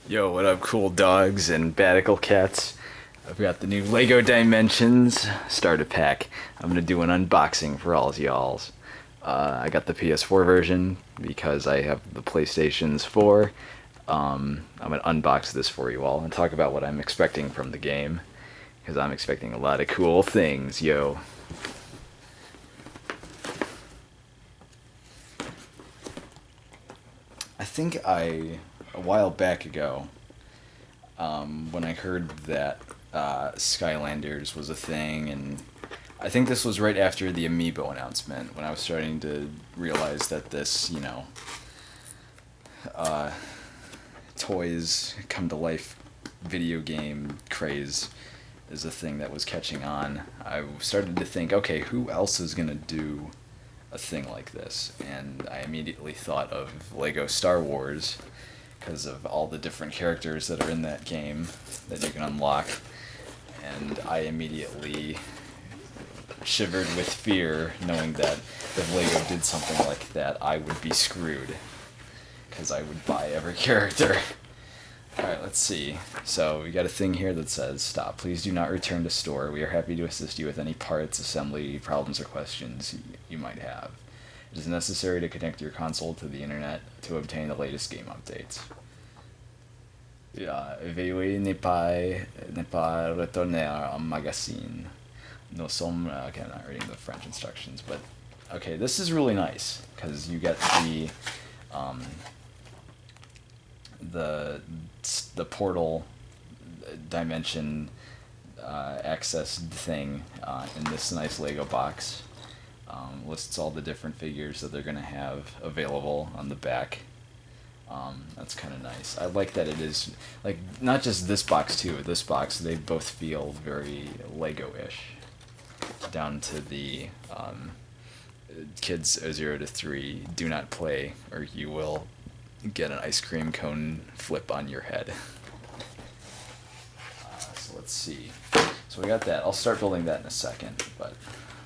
Yo, what up, cool dogs and Batical cats? I've got the new Lego Dimensions starter pack. I'm gonna do an unboxing for all y'alls. I got the PS4 version because I have the PlayStation's 4. I'm gonna unbox this for you all and talk about what I'm expecting from the game because I'm expecting a lot of cool things, yo. I think a while back ago, when I heard that Skylanders was a thing, and I think this was right after the Amiibo announcement, when I was starting to realize that this, toys come to life video game craze is a thing that was catching on. I started to think, okay, who else is gonna do a thing like this? And I immediately thought of Lego Star Wars because of all the different characters that are in that game that you can unlock. And I immediately shivered with fear knowing that if Lego did something like that, I would be screwed because I would buy every character. Alright, let's see. So we got a thing here that says, "Stop. Please do not return to store. We are happy to assist you with any parts, assembly, problems, or questions you might have. It is necessary to connect your console to the internet to obtain the latest game updates. Veuillez ne pas retourner en magazine. No some." Okay, I'm not reading the French instructions, but okay, this is really nice because you get um, the the portal dimension access thing in this nice Lego box. Lists all the different figures that they're going to have available on the back. That's kind of nice. I like that it is, like, not just this box too. This box, they both feel very Lego-ish. Down to the kids 0 to 3, do not play or you will get an ice cream cone flip on your head. So let's see. So we got that. I'll start building that in a second, but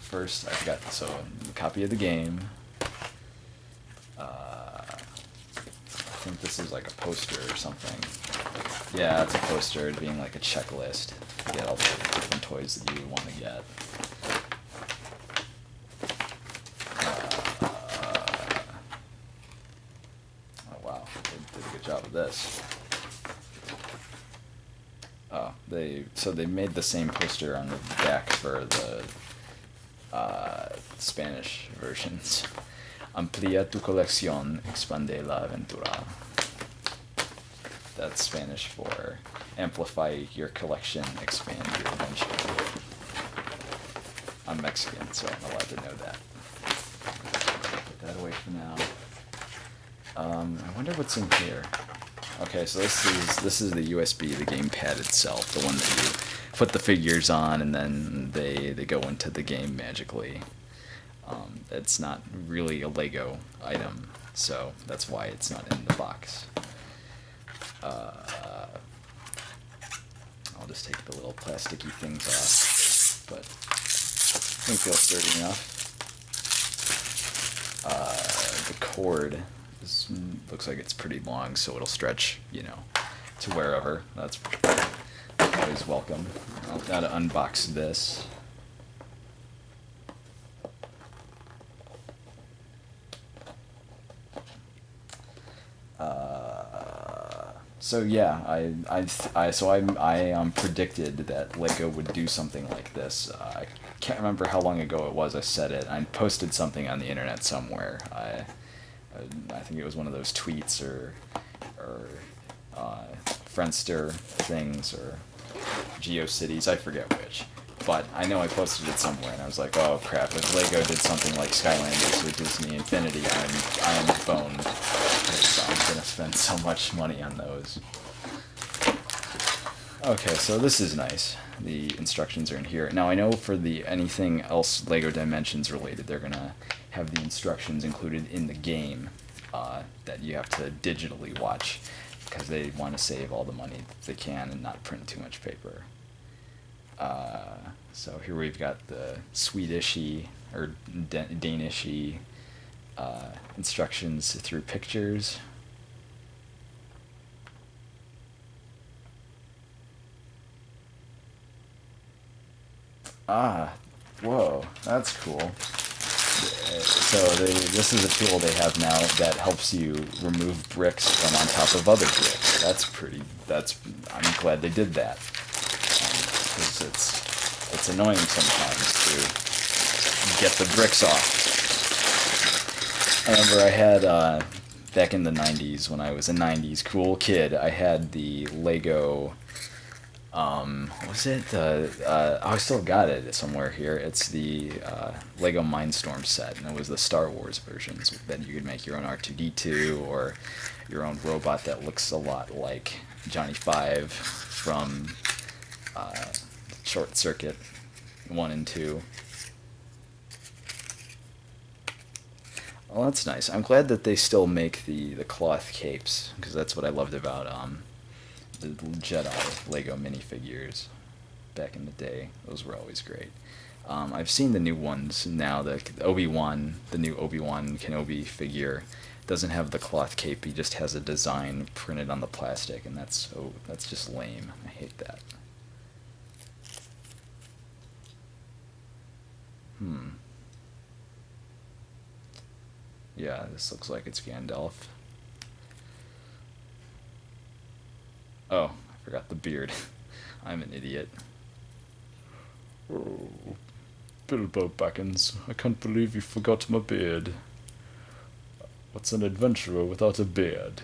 first I've got a copy of the game. I think this is like a poster or something. Yeah, it's a poster being like a checklist to get all the different toys that you want to get. Oh wow, they did a good job of this. Oh, they made the same poster on the back for the Spanish versions. Amplía tu colección, expande la aventura. That's Spanish for amplify your collection, expand your adventure. I'm Mexican, so I'm allowed to know that. Put that away for now. I wonder what's in here. Okay, so this is the USB, the gamepad itself, the one that you put the figures on and then they go into the game magically. It's not really a Lego item, so that's why it's not in the box. I'll just take the little plasticky things off, but I think they'll sturdy enough. The cord looks like it's pretty long, so it'll stretch, to wherever. That's always welcome. I'll gotta unbox this. So yeah, I predicted that Lego would do something like this. I can't remember how long ago it was I said it. I posted something on the internet somewhere. I think it was one of those tweets or Friendster things or GeoCities. I forget which. But I know I posted it somewhere, and I was like, "Oh crap! If Lego did something like Skylanders or Disney Infinity, I'm boned. 'Cause I'm gonna spend so much money on those." Okay, so this is nice. The instructions are in here. Now I know for the anything else Lego Dimensions related, they're gonna have the instructions included in the game that you have to digitally watch because they want to save all the money that they can and not print too much paper. So here we've got the Swedishy or Danishy instructions through pictures. Ah, whoa, that's cool. So this is a tool they have now that helps you remove bricks from on top of other bricks. That's pretty. I'm glad they did that because it's annoying sometimes to get the bricks off. I remember I had back in the '90s when I was a '90s cool kid. I had the Lego. What was it? I still got it somewhere here. It's the Lego Mindstorm set, and it was the Star Wars versions that you could make your own R2D2 or your own robot that looks a lot like Johnny Five from Short Circuit 1 and 2. Well, that's nice. I'm glad that they still make the cloth capes because that's what I loved about the Jedi Lego minifigures back in the day. Those were always great. I've seen the new ones now. The Obi-Wan, the new Obi-Wan Kenobi figure, doesn't have the cloth cape. He just has a design printed on the plastic, and that's just lame. I hate that. Hmm. Yeah, this looks like it's Gandalf. Oh, I forgot the beard. I'm an idiot. Oh, Bilbo Baggins, I can't believe you forgot my beard. What's an adventurer without a beard?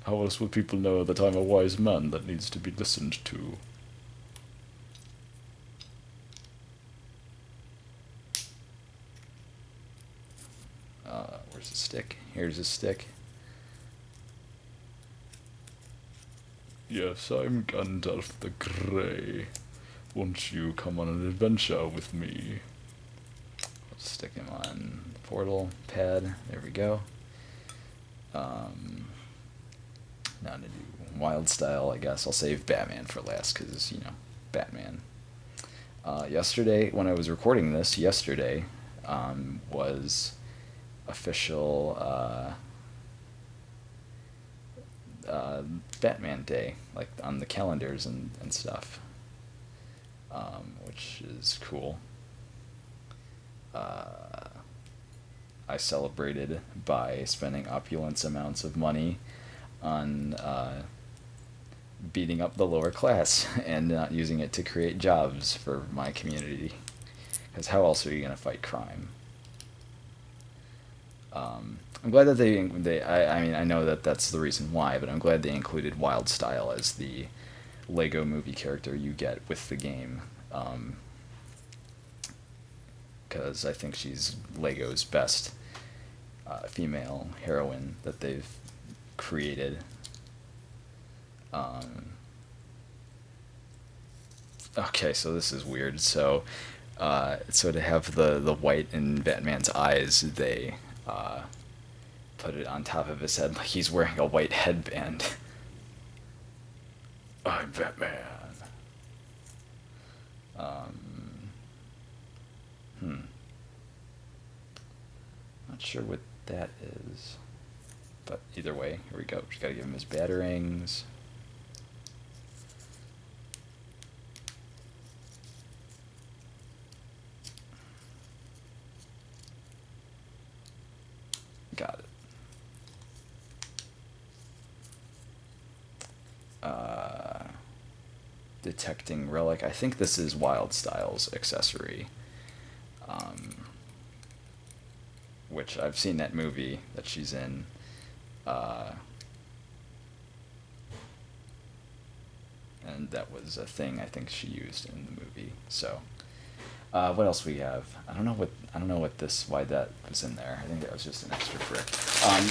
How else will people know that I'm a wise man that needs to be listened to? Where's the stick? Here's a stick. Yes, I'm Gandalf the Grey. Won't you come on an adventure with me? Let's stick him on the portal pad. There we go. Now to do wild style, I guess. I'll save Batman for last because, Batman. Yesterday, when I was recording this, yesterday was official Batman Day, like on the calendars and stuff, which is cool. I celebrated by spending opulence amounts of money on beating up the lower class and not using it to create jobs for my community. Because how else are you going to fight crime? I'm glad that I mean, I know that that's the reason why, but I'm glad they included Wildstyle as the Lego movie character you get with the game. Because I think she's Lego's best female heroine that they've created. Okay, so this is weird. So to have the white in Batman's eyes, they put it on top of his head like he's wearing a white headband. I'm Batman. Not sure what that is. But either way, here we go. Just gotta give him his batarangs. Got it. Detecting relic. I think this is Wildstyle's accessory. Which I've seen that movie that she's in. And that was a thing I think she used in the movie. So, what else we have? I don't know why that was in there. I think that was just an extra brick.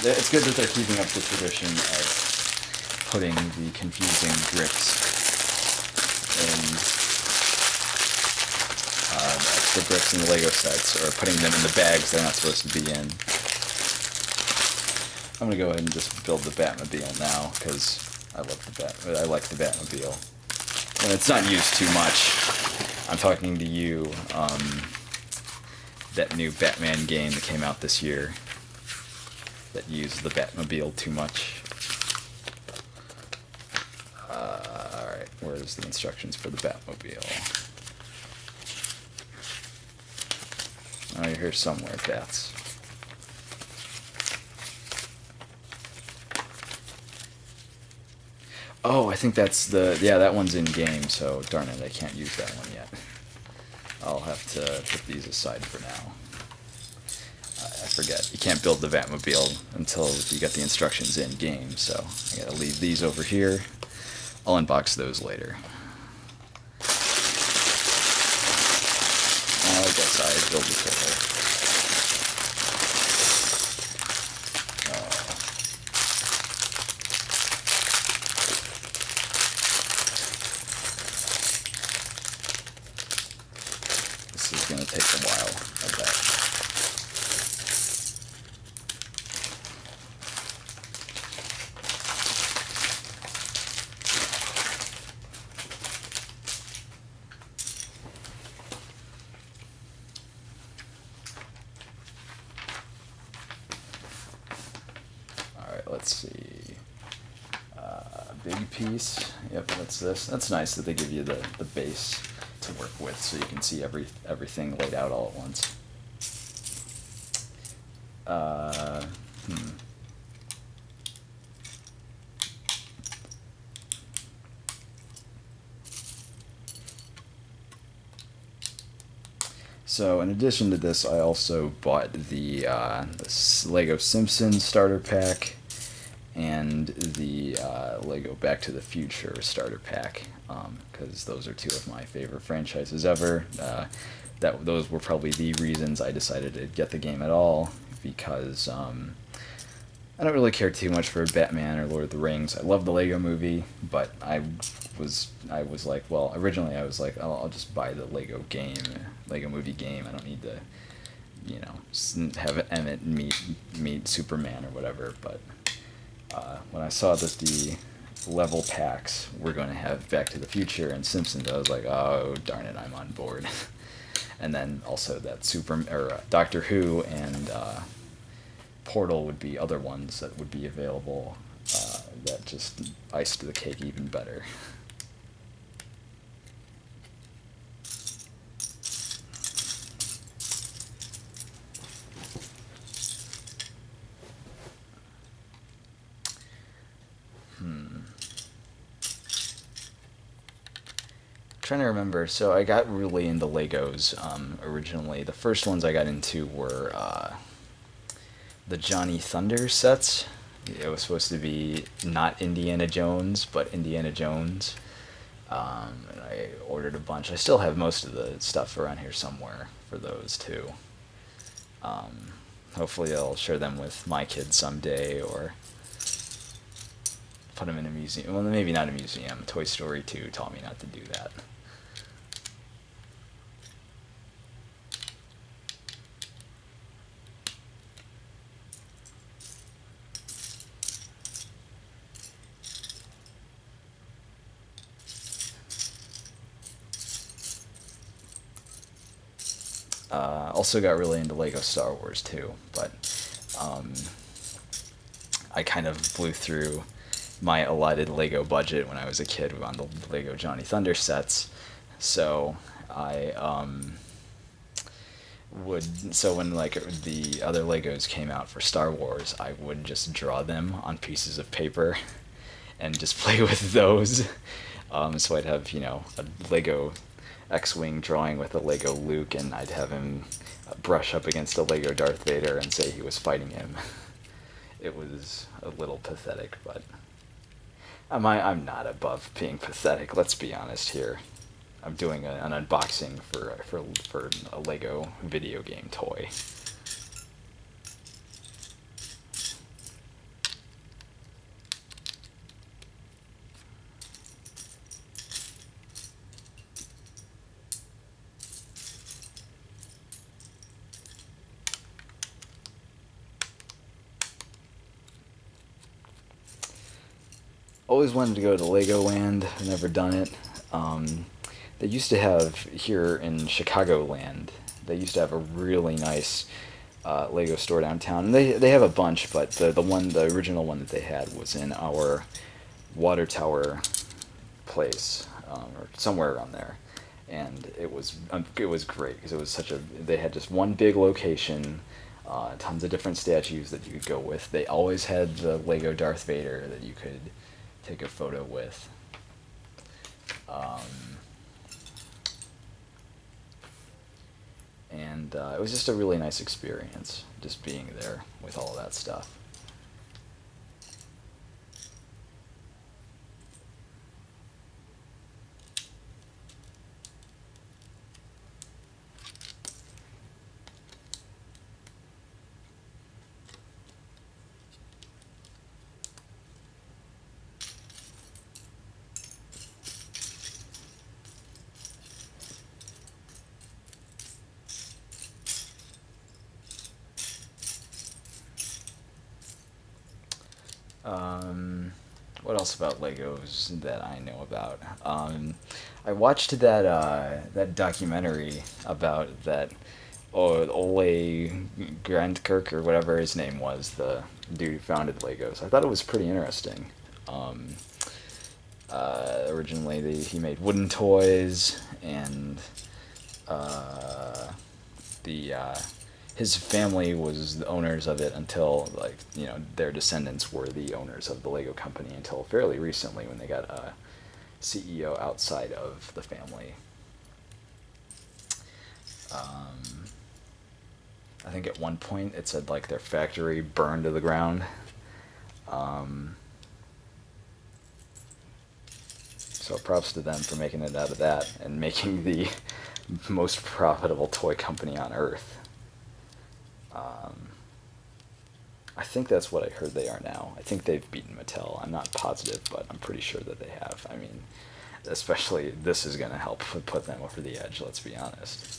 It's good that they're keeping up the tradition of putting the confusing bricks in extra bricks in the Lego sets, or putting them in the bags they're not supposed to be in. I'm gonna go ahead and just build the Batmobile now because I like the Batmobile, and it's not used too much. I'm talking to you. That new Batman game that came out this year that used the Batmobile too much. Alright, where's the instructions for the Batmobile? around here somewhere, Bats. Oh, I think that's the... Yeah, that one's in-game, so darn it, I can't use that one yet. I'll have to put these aside for now. I forget. You can't build the Batmobile until you get the instructions in-game, so I gotta leave these over here. I'll unbox those later. I guess I build the total. This is going to take a while, I bet. Alright, let's see. Big piece. Yep, that's this. That's nice that they give you the base to work with, so you can see everything laid out all at once. So in addition to this, I also bought the Lego Simpsons starter pack and the Lego Back to the Future starter pack, because those are two of my favorite franchises ever. Those were probably the reasons I decided to get the game at all, because I don't really care too much for Batman or Lord of the Rings. I love the Lego movie, but I was like, well, originally I was like, oh, I'll just buy the Lego movie game. I don't need to, have Emmett meet Superman or whatever. But when I saw that the level packs were going to have Back to the Future and Simpsons, I was like, oh darn it, I'm on board. And then also that Doctor Who and Portal would be other ones that would be available that just iced the cake even better. Trying to remember. So I got really into Legos originally. The first ones I got into were the Johnny Thunder sets. It was supposed to be not Indiana Jones, but Indiana Jones. And I ordered a bunch. I still have most of the stuff around here somewhere for those too. Hopefully I'll share them with my kids someday, or put them in a museum. Well, maybe not a museum. Toy Story 2 taught me not to do that. Also got really into Lego Star Wars too, but I kind of blew through my allotted Lego budget when I was a kid on the Lego Johnny Thunder sets. So I so when like the other Legos came out for Star Wars, I would just draw them on pieces of paper and just play with those. So I'd have, a Lego X-Wing drawing with a Lego Luke, and I'd have him brush up against a Lego Darth Vader and say he was fighting him. It was a little pathetic, but I'm not above being pathetic, let's be honest here. I'm doing an unboxing for a Lego video game toy. Always wanted to go to Legoland. I've never done it. They used to have here in Chicagoland. They used to have a really nice Lego store downtown. And they have a bunch, but the original one that they had was in our Water Tower place, or somewhere around there. and it was great because it was such a they had just one big location, tons of different statues that you could go with. They always had the Lego Darth Vader that you could take a photo with. And it was just a really nice experience, just being there with all of that stuff. Um, what else about Legos that I know about? I watched that documentary about that Ole Grandkirk or whatever his name was, the dude who founded Legos. I thought it was pretty interesting. Um, Originally, he made wooden toys, and uh, the his family was the owners of it until, like, their descendants were the owners of the Lego company until fairly recently when they got a CEO outside of the family. Um, I think at one point it said like their factory burned to the ground. Um, so props to them for making it out of that and making the most profitable toy company on Earth. Um, I think that's what I heard they are now. I think they've beaten Mattel. I'm not positive, but I'm pretty sure that they have. I mean, especially this is going to help put them over the edge, let's be honest.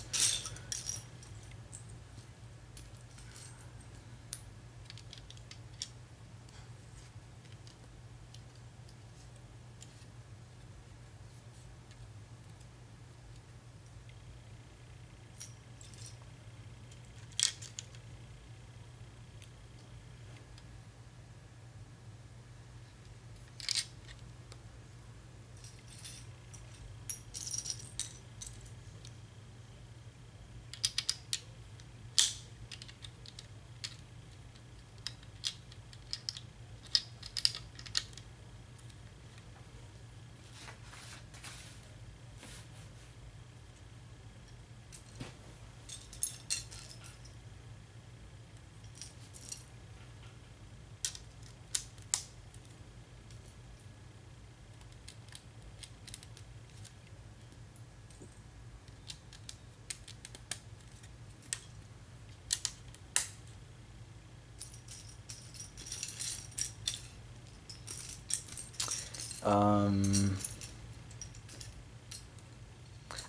Um,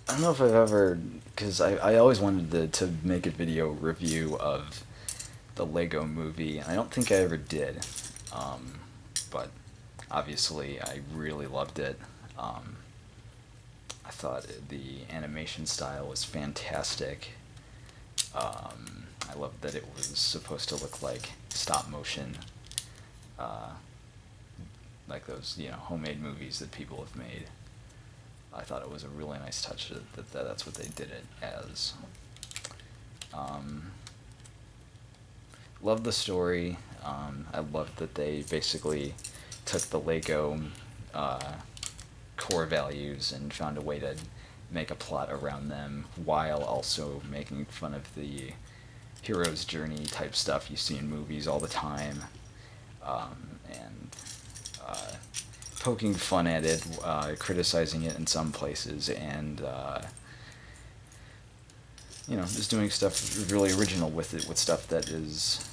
I don't know if I've ever, because I always wanted to make a video review of the Lego movie, and I don't think I ever did. Um, but obviously, I really loved it. Um, I thought the animation style was fantastic. I loved that it was supposed to look like stop motion, uh, like those homemade movies that people have made. I thought it was a really nice touch that that's what they did it as. Um, Loved the story. I loved that they basically took the Lego uh, core values and found a way to make a plot around them while also making fun of the hero's journey type stuff you see in movies all the time, and poking fun at it, criticizing it in some places, and just doing stuff really original with it, with stuff that is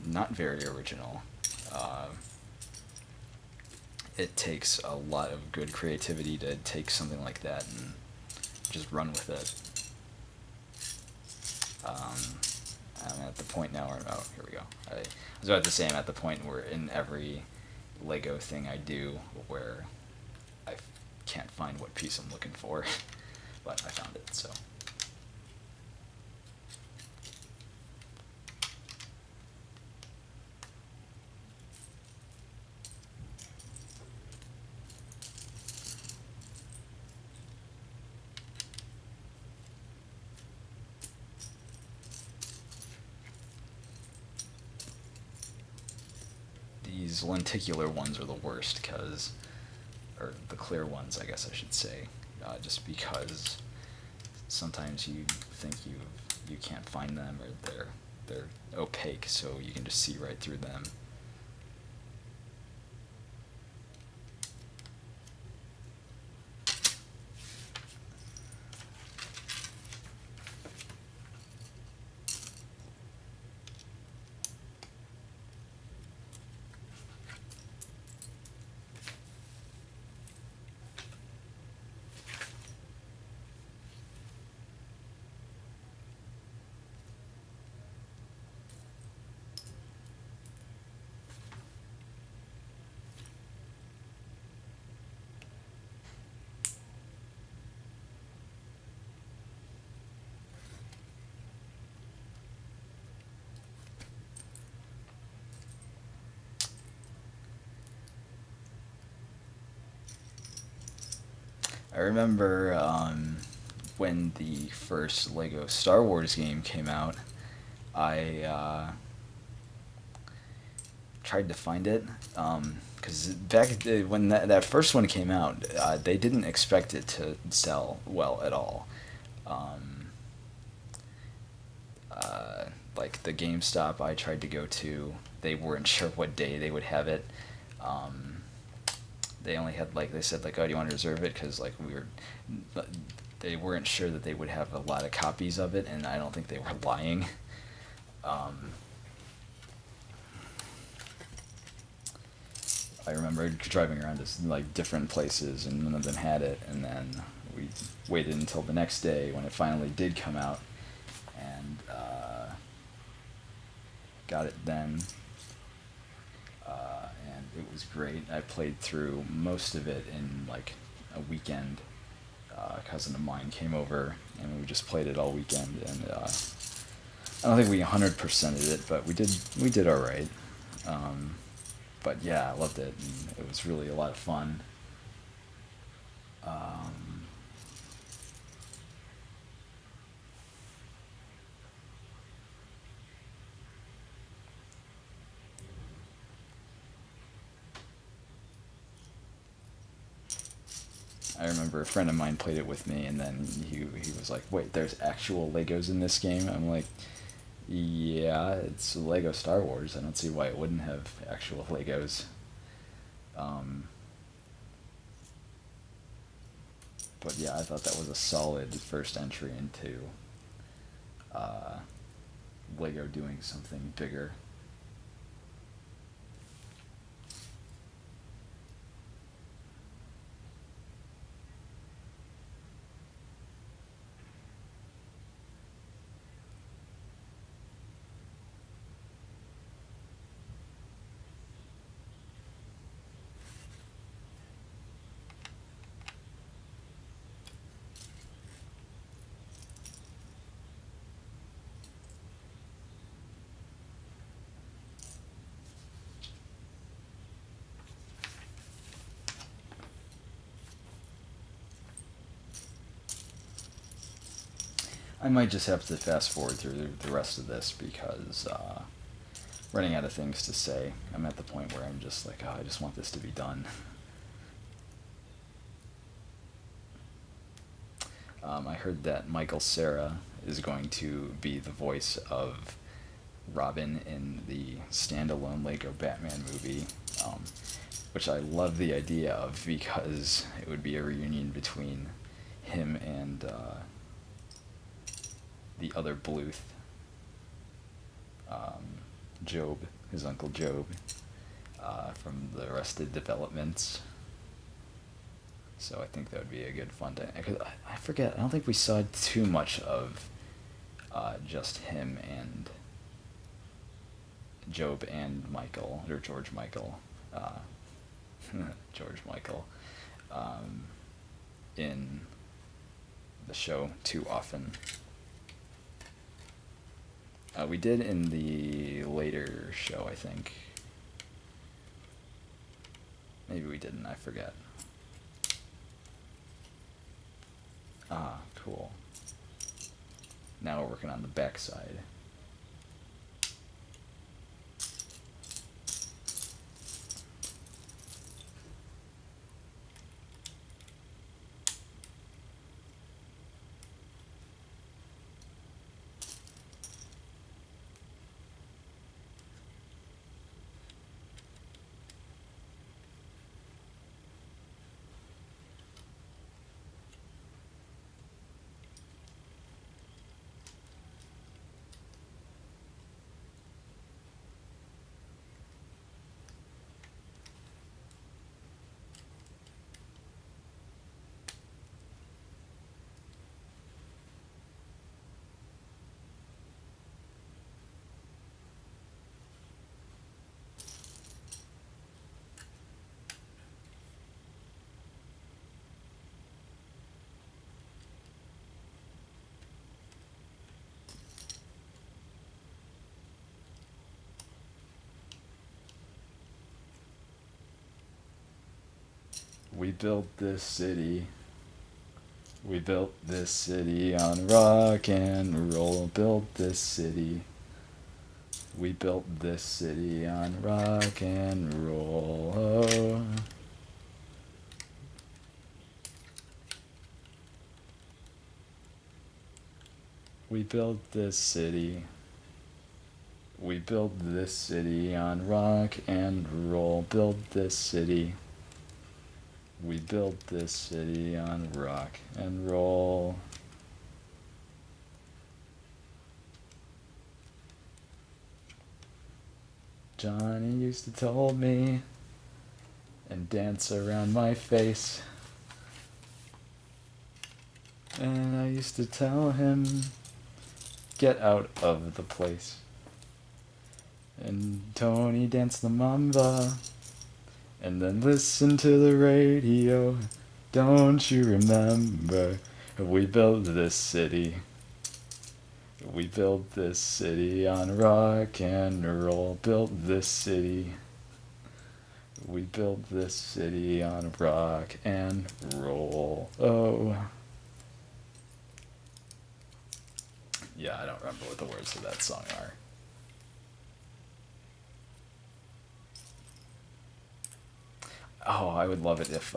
not very original. Uh, it takes a lot of good creativity to take something like that and just run with it. Um, I'm at the point now where, oh, here we go. I was about to say I'm at the point where in every Lego thing I do where I can't find what piece I'm looking for, but I found it, so. these lenticular ones are the worst because, or the clear ones, I guess I should say, just because sometimes you think you can't find them, or they're opaque, so you can just see right through them. I remember when the first Lego Star Wars game came out, I tried to find it because when that first one came out, they didn't expect it to sell well at all. Um, like the GameStop I tried to go to, they weren't sure what day they would have it. Um, they only had, like, they said, like, oh, do you want to reserve it, because like they weren't sure that they would have a lot of copies of it, and I don't think they were lying. um, I remember driving around to like different places, and none of them had it, and then we waited until the next day when it finally did come out, and got it then. And it was great. I played through most of it in like a weekend. A cousin of mine came over, and we just played it all weekend. And I don't think we 100%ed it, but we did all right. Um, but yeah, I loved it, and it was really a lot of fun. Um, I remember a friend of mine played it with me, and then he was like, "Wait, there's actual Legos in this game?" I'm like, "Yeah, it's Lego Star Wars. I don't see why it wouldn't have actual Legos." Um, but yeah, I thought that was a solid first entry into uh, Lego doing something bigger. I might just have to fast forward through the rest of this because running out of things to say. I'm at the point where I'm just like, oh, I just want this to be done. I heard that Michael Cera is going to be the voice of Robin in the standalone Lego Batman movie, which I love the idea of because it would be a reunion between him and the other Bluth, um, Job, his uncle Job, from the Arrested Developments. So I think that would be a good fun thing. I forget. I don't think we saw too much of just him and Job and Michael, or George Michael, uh, George Michael, um, in the show too often. We did in the later show, I think. Maybe we didn't. I forget. Ah, cool. Now we're working on the backside. We built this city. We built this city on rock and roll. Built this city. We built this city on rock and roll. Oh. We built this city. We built this city on rock and roll. Built this city. We built this city on rock and roll. Johnny used to told me and dance around my face. And I used to tell him, get out of the place. And Tony danced the mamba, and then listen to the radio. Don't you remember, we built this city. We built this city on rock and roll. Built this city. We built this city on rock and roll. Oh. Yeah, I don't remember what the words of that song are. Oh, I would love it if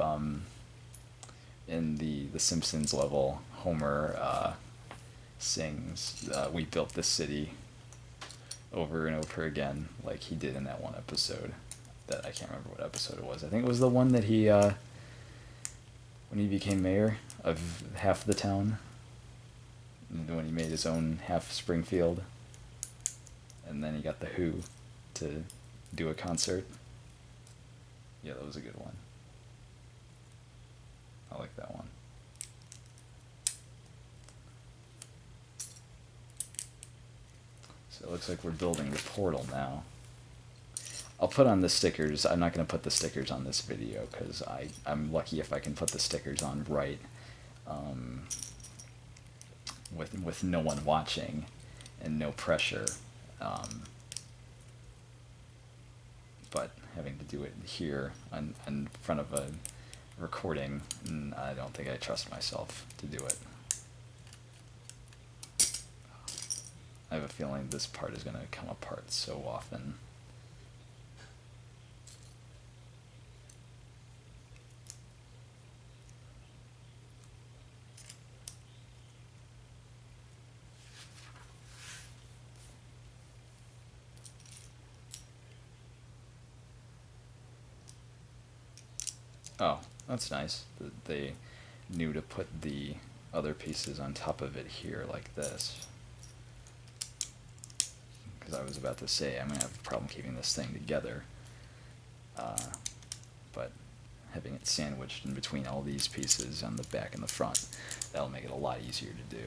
in the Simpsons level, Homer sings "We built this city" over and over again, like he did in that one episode. That I can't remember what episode it was. I think it was the one that he when he became mayor of half the town. When he made his own half Springfield, and then he got the Who to do a concert. Yeah, that was a good one. I like that one. So it looks like we're building the portal now. I'll put on the stickers. I'm not going to put the stickers on this video because I'm lucky if I can put the stickers on right with no one watching and no pressure. But having to do it here in front of a recording, I don't think I trust myself to do it. I have a feeling this part is going to come apart so often. Oh, that's nice. They knew to put the other pieces on top of it here like this. Because I was about to say I'm going to have a problem keeping this thing together. But having it sandwiched in between all these pieces on the back and the front, that'll make it a lot easier to do.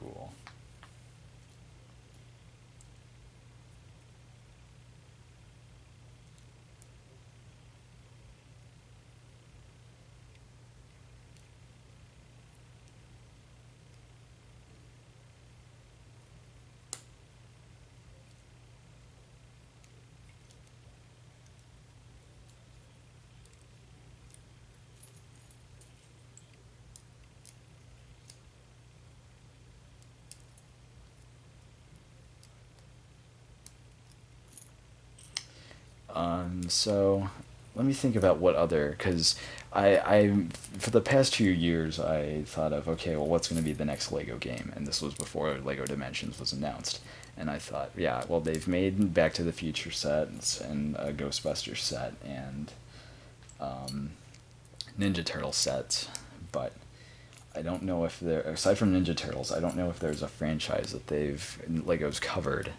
Cool. So let me think about what other, because I for the past few years I thought of, okay, well, what's going to be the next Lego game, and this was before Lego Dimensions was announced, and I thought, yeah, well, they've made Back to the Future sets and a Ghostbusters set and Ninja Turtle sets, but I don't know if there, aside from Ninja Turtles, I don't know if there's a franchise that Lego's covered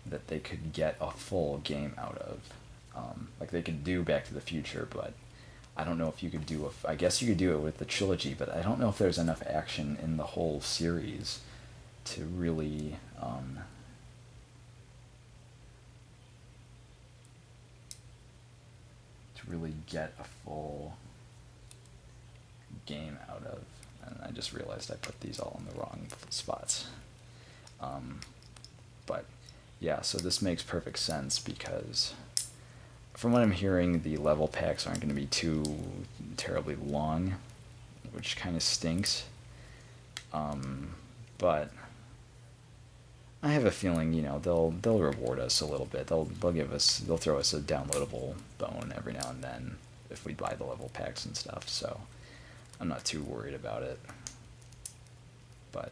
that they could get a full game out of. Like they could do Back to the Future, but I don't know if you could do I guess you could do it with the trilogy, but I don't know if there's enough action in the whole series to really get a full game out of. And I just realized I put these all in the wrong spots. But yeah, so this makes perfect sense because from what I'm hearing, the level packs aren't going to be too terribly long, which kind of stinks. But I have a feeling, they'll reward us a little bit. They'll throw us a downloadable bone every now and then if we buy the level packs and stuff. So I'm not too worried about it. But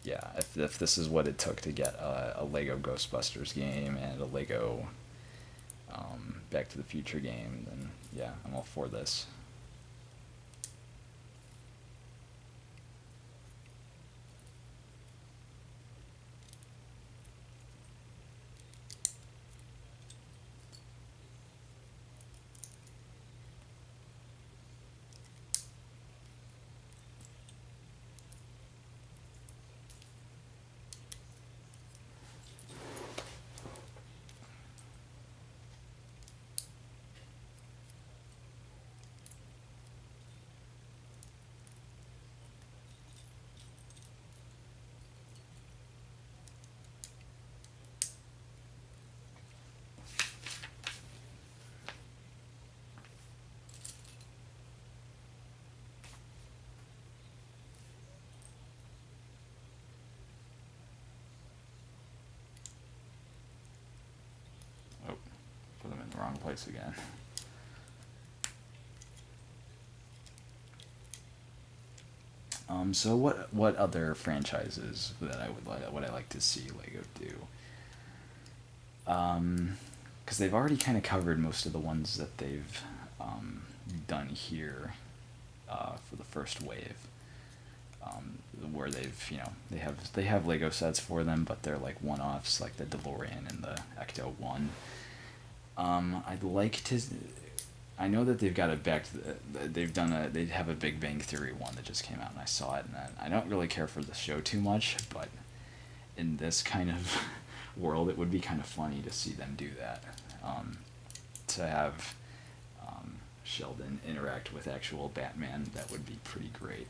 yeah, if this is what it took to get a Lego Ghostbusters game and a Lego Back to the Future game, then yeah, I'm all for this. Oh, put them in the wrong place again. So what other franchises that would I like to see Lego do? Because they've already kind of covered most of the ones that they've done here for the first wave, where they have Lego sets for them, but they're like one-offs, like the DeLorean and the Ecto One. I'd like to. I know that they've got it back to they have a Big Bang Theory one that just came out and I saw it, and I don't really care for the show too much, but in this kind of world it would be kind of funny to see them do that. To have Sheldon interact with actual Batman, that would be pretty great.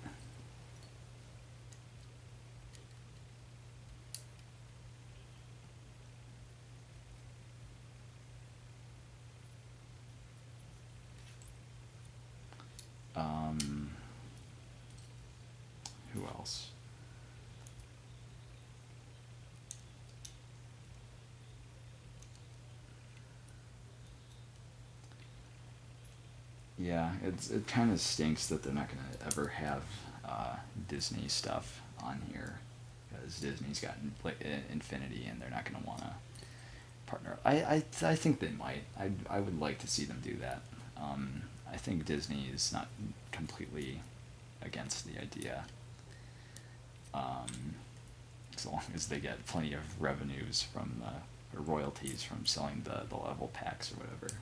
Um, who else? Yeah, it kind of stinks that they're not gonna ever have Disney stuff on here because Disney's got Infinity and they're not gonna want to partner. I think they might. I would like to see them do that. I think Disney is not completely against the idea. Um, as long as they get plenty of revenues from or royalties from selling the level packs or whatever.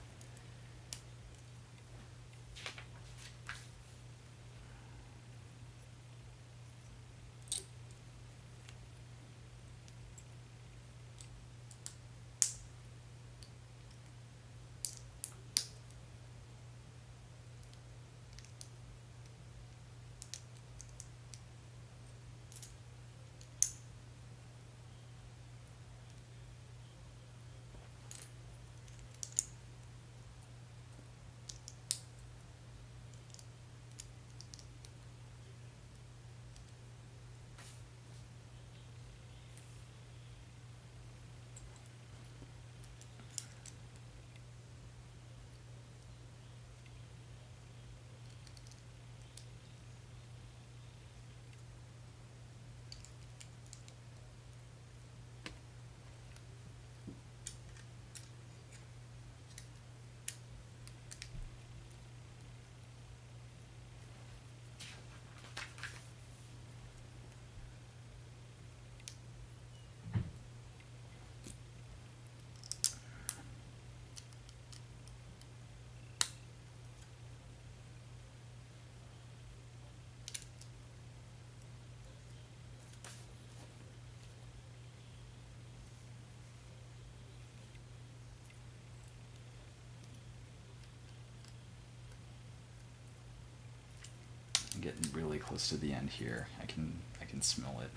I'm getting really close to the end here. I can smell it.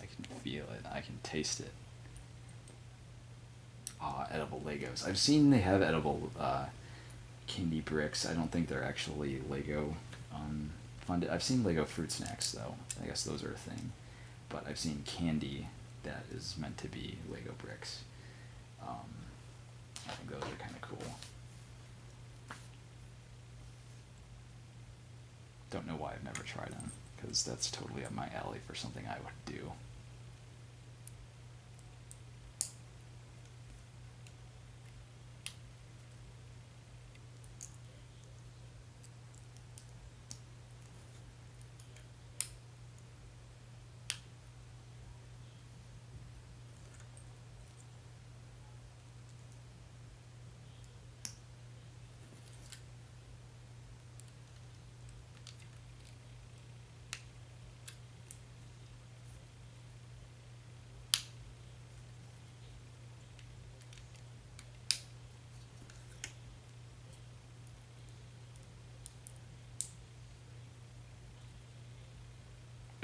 I can feel it. I can taste it. Ah, edible Legos. I've seen they have edible candy bricks. I don't think they're actually Lego funded. I've seen Lego fruit snacks though. I guess those are a thing. But I've seen candy that is meant to be Lego bricks. I think those are kind of cool. Don't know why I've never tried them, because that's totally up my alley for something I would do.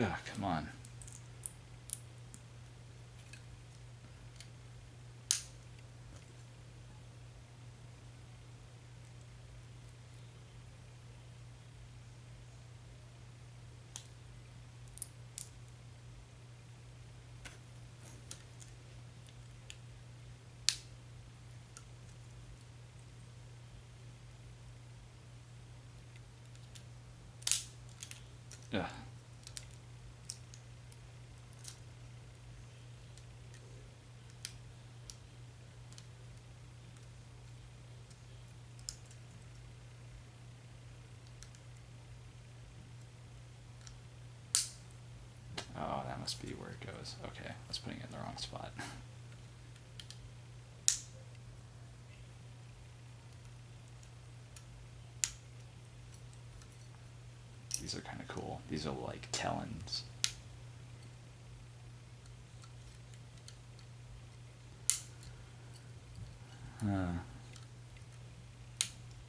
Ugh, come on. Ugh. Oh, that must be where it goes. Okay, I was putting it in the wrong spot. These are kind of cool. These are like talons.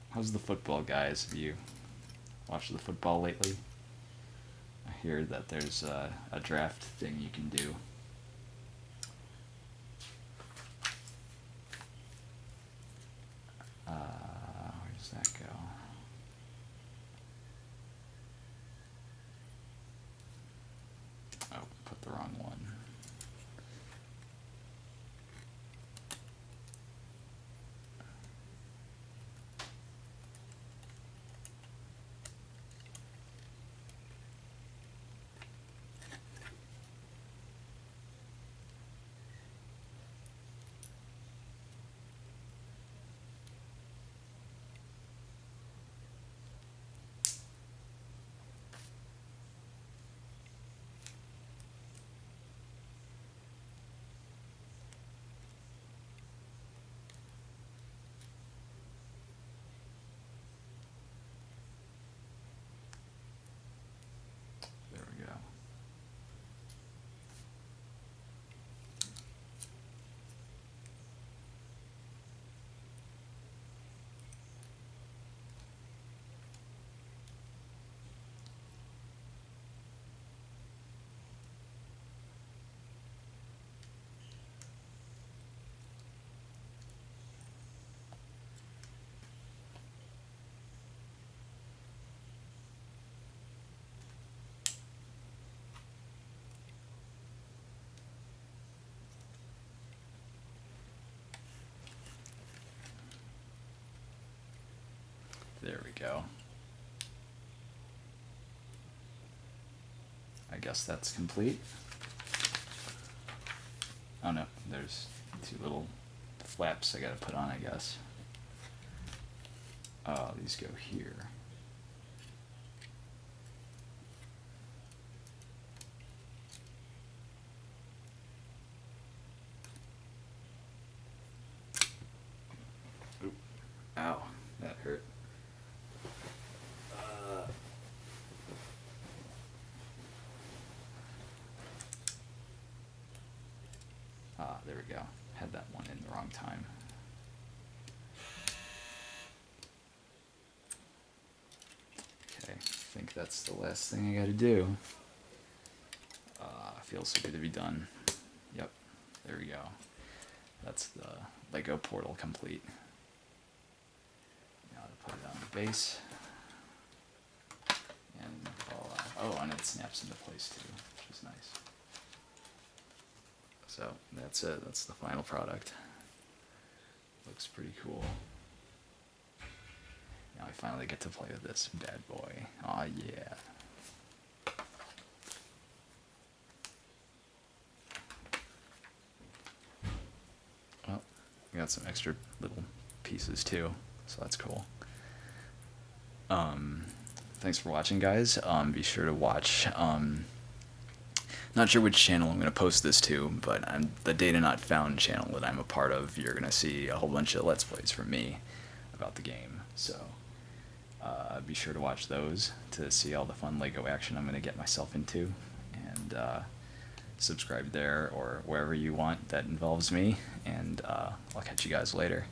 How's the football, guys? Have you watched the football lately? I hear that there's a draft thing you can do. Where does that go? Oh, put the wrong one. There we go. There we go. I guess that's complete. Oh no, there's two little flaps I gotta put on, I guess. Oh, these go here. Oop. Ow, that hurt. There we go. Had that one in the wrong time. Okay, I think that's the last thing I gotta do. Feels so good to be done. Yep, there we go. That's the Lego portal complete. Now to put it on the base. And voila. Oh, and it snaps into place too, which is nice. So that's it. That's the final product. Looks pretty cool. Now I finally get to play with this bad boy. Aw, yeah. Well, we got some extra little pieces too, so that's cool. Thanks for watching, guys. Be sure to watch. Not sure which channel I'm going to post this to, but the Data Not Found channel that I'm a part of. You're going to see a whole bunch of Let's Plays from me about the game. So be sure to watch those to see all the fun Lego action I'm going to get myself into. And subscribe there or wherever you want that involves me. And I'll catch you guys later.